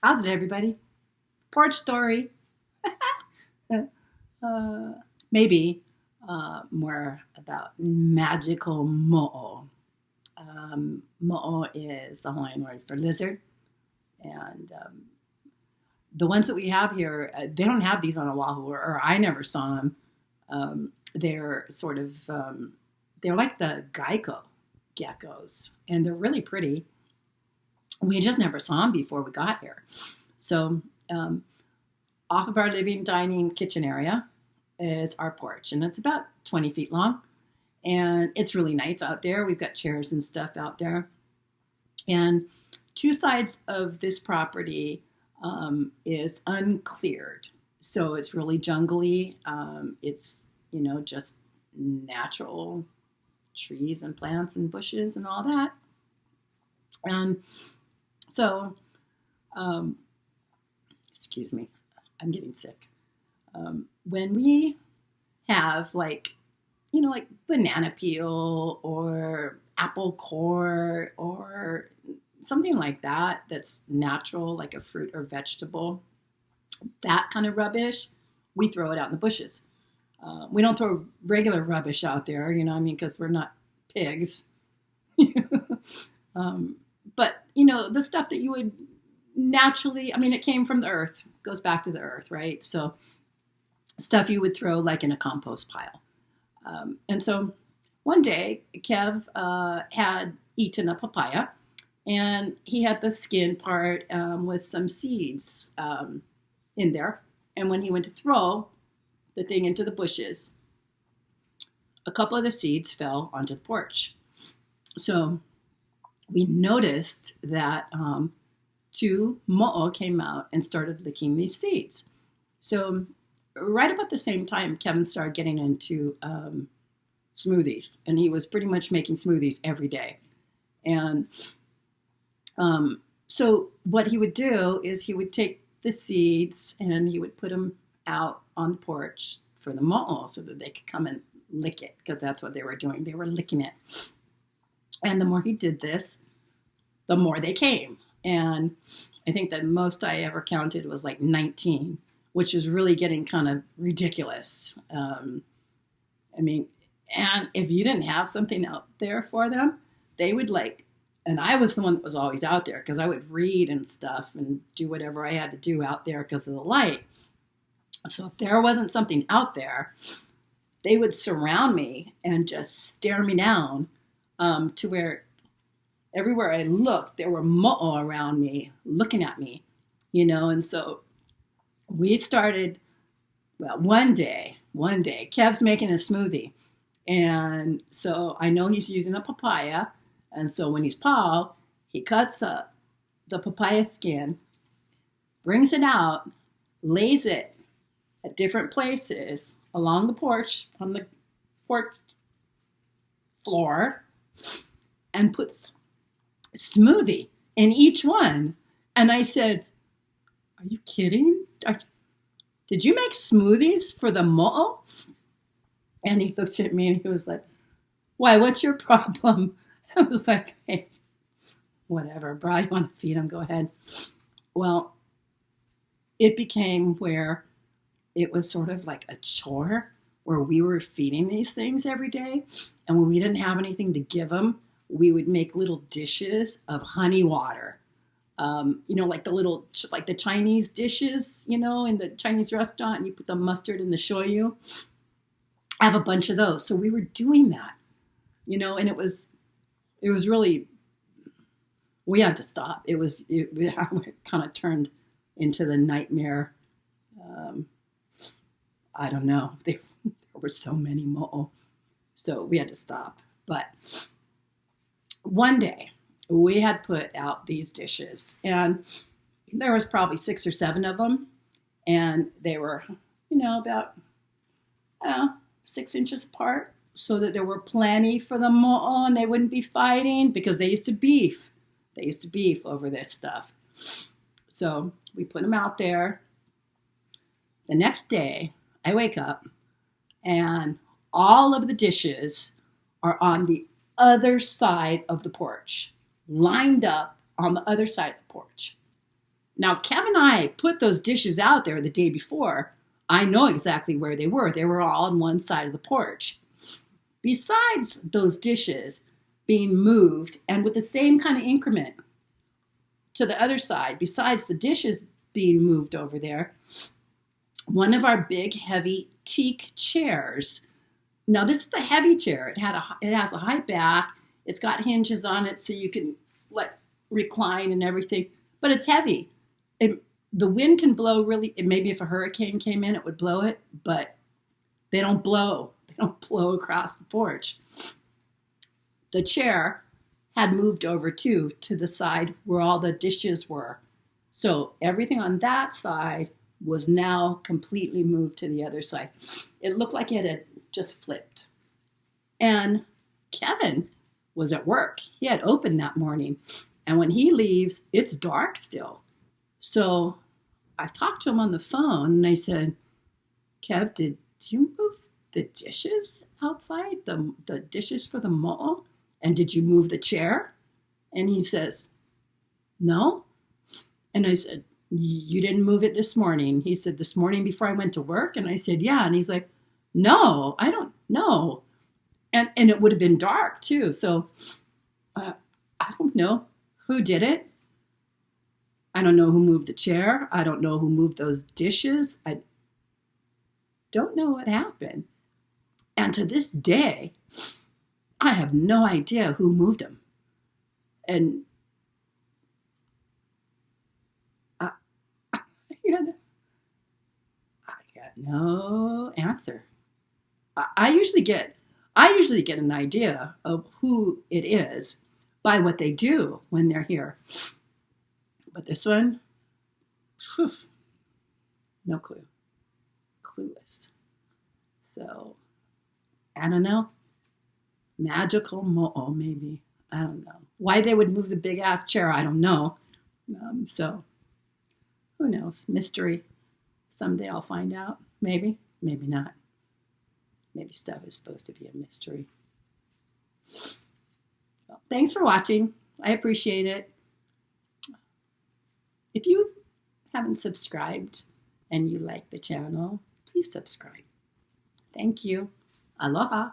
How's it, everybody? Porch story. uh, maybe more about magical mo'o. Mo'o is the Hawaiian word for lizard. And the ones that we have here, they don't have these on Oahu, or I never saw them. They're sort of, they're like the Geico geckos, and they're really pretty. We just never saw them before we got here. So um, off of our living, dining, kitchen area is our porch, and it's about 20 feet long. And it's really nice out there. We've got chairs and stuff out there. And two sides of this property is uncleared. So it's really jungly. It's, just natural trees and plants and bushes and all that. And so, um, excuse me, I'm getting sick. When we have like banana peel or apple core or something like that that's natural, like a fruit or vegetable, that kind of rubbish, we throw it out in the bushes. We don't throw regular rubbish out there, because we're not pigs. um, but, the stuff that you would naturally, it came from the earth, goes back to the earth, right? So stuff you would throw like in a compost pile. And so one day, Kev had eaten a papaya, and he had the skin part with some seeds in there. And when he went to throw the thing into the bushes, a couple of the seeds fell onto the porch. So we noticed that two mo'o came out and started licking these seeds. So right about the same time, Kevin started getting into smoothies, and he was pretty much making smoothies every day. And so what he would do is he would take the seeds and he would put them out on the porch for the mo'o so that they could come and lick it, because that's what they were doing. They were licking it. And the more he did this, the more they came. And I think the most I ever counted was like 19, which is really getting kind of ridiculous. And if you didn't have something out there for them, they would and I was the one that was always out there because I would read and stuff and do whatever I had to do out there because of the light. So if there wasn't something out there, they would surround me and just stare me down to where everywhere I looked, there were mo'o around me looking at me, and so we started, one day, Kev's making a smoothie. And so I know he's using a papaya. And so when he's pau, he cuts up the papaya skin, brings it out, lays it at different places along the porch, on the porch floor, and puts smoothie in each one. And I said, "Are you kidding? Did you make smoothies for the mo'o?" And he looks at me and he was like, "Why, what's your problem?" I was like, "Hey, whatever, bro, you want to feed him, go ahead." Well, it became where it was sort of like a chore where we were feeding these things every day. And when we didn't have anything to give them, we would make little dishes of honey water. Like the Chinese dishes, in the Chinese restaurant, and you put the mustard and the shoyu. I have a bunch of those. So we were doing that, and it was really, we had to stop. It kind of turned into the nightmare. I don't know. There were so many mo'o. So we had to stop. But one day we had put out these dishes, and there was probably 6 or 7 of them. And they were, about 6 inches apart, so that there were plenty for the mo'o and they wouldn't be fighting, because they used to beef. They used to beef over this stuff. So we put them out there. The next day, I wake up and all of the dishes are on the other side of the porch, lined up on the other side of the porch. Now, Kevin and I put those dishes out there the day before. I know exactly where they were. They were all on one side of the porch. Besides those dishes being moved and with the same kind of increment to the other side, besides the dishes being moved over there, one of our big, heavy teak chairs. Now, this is a heavy chair. It has a high back. It's got hinges on it so you can recline and everything, but it's heavy. The wind can blow really. Maybe if a hurricane came in, it would blow it, but they don't blow. They don't blow across the porch. The chair had moved over too to the side where all the dishes were. So everything on that side was now completely moved to the other side. It looked like it had just flipped. And Kevin was at work. He had opened that morning. And when he leaves, it's dark still. So I talked to him on the phone and I said, Kev, did you move the dishes outside, the dishes for the mo'o? And did you move the chair? And he says, no. And I said, you didn't move it this morning? He said, this morning before I went to work? And I said, yeah. And he's like, no, I don't know. And it would have been dark too. So I don't know who did it. I don't know who moved the chair. I don't know who moved those dishes. I don't know what happened. And to this day, I have no idea who moved them. And I got no answer. I usually get an idea of who it is by what they do when they're here. But this one, whew, no clue. Clueless. So, I don't know. Magical mo'o, maybe. I don't know. Why they would move the big ass chair, I don't know. So, who knows? Mystery. Someday I'll find out. Maybe. Maybe not. Maybe stuff is supposed to be a mystery. Well, thanks for watching. I appreciate it. If you haven't subscribed and you like the channel, please subscribe. Thank you. Aloha.